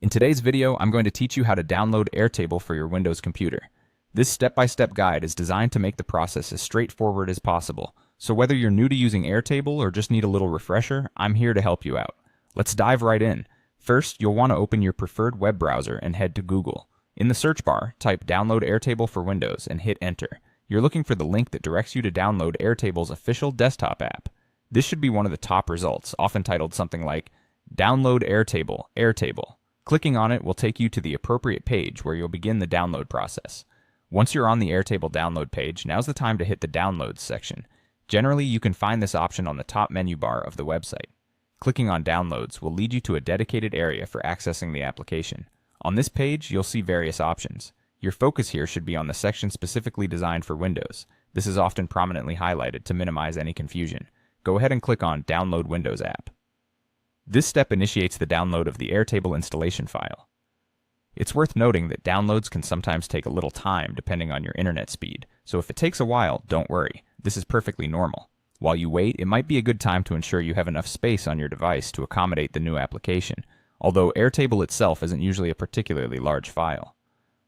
In today's video, I'm going to teach you how to download Airtable for your Windows computer. This step-by-step guide is designed to make the process as straightforward as possible, so whether you're new to using Airtable or just need a little refresher, I'm here to help you out. Let's dive right in. First, you'll want to open your preferred web browser and head to Google. In the search bar, type Download Airtable for Windows and hit Enter. You're looking for the link that directs you to download Airtable's official desktop app. This should be one of the top results, often titled something like Download Airtable, Airtable. Clicking on it will take you to the appropriate page where you'll begin the download process. Once you're on the Airtable download page, now's the time to hit the Downloads section. Generally, you can find this option on the top menu bar of the website. Clicking on Downloads will lead you to a dedicated area for accessing the application. On this page, you'll see various options. Your focus here should be on the section specifically designed for Windows. This is often prominently highlighted to minimize any confusion. Go ahead and click on Download Windows app. This step initiates the download of the Airtable installation file. It's worth noting that downloads can sometimes take a little time depending on your internet speed, so if it takes a while, don't worry. This is perfectly normal. While you wait, it might be a good time to ensure you have enough space on your device to accommodate the new application, although Airtable itself isn't usually a particularly large file.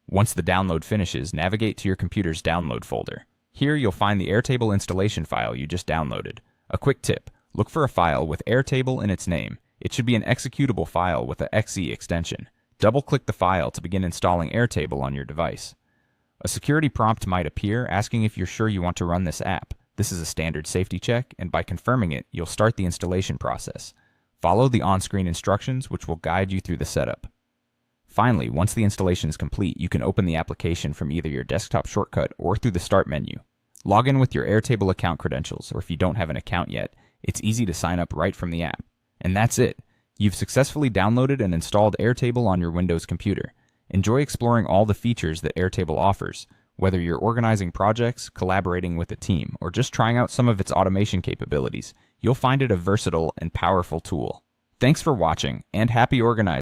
Once the download finishes, navigate to your computer's download folder. Here you'll find the Airtable installation file you just downloaded. A quick tip, look for a file with Airtable in its name. It should be an executable file with a .exe extension. Double-click the file to begin installing Airtable on your device. A security prompt might appear asking if you're sure you want to run this app. This is a standard safety check, and by confirming it, you'll start the installation process. Follow the on-screen instructions, which will guide you through the setup. Finally, once the installation is complete, you can open the application from either your desktop shortcut or through the Start menu. Log in with your Airtable account credentials, or if you don't have an account yet, it's easy to sign up right from the app. And that's it. You've successfully downloaded and installed Airtable on your Windows computer. Enjoy exploring all the features that Airtable offers, whether you're organizing projects, collaborating with a team, or just trying out some of its automation capabilities. You'll find it a versatile and powerful tool. Thanks for watching, and happy organizing!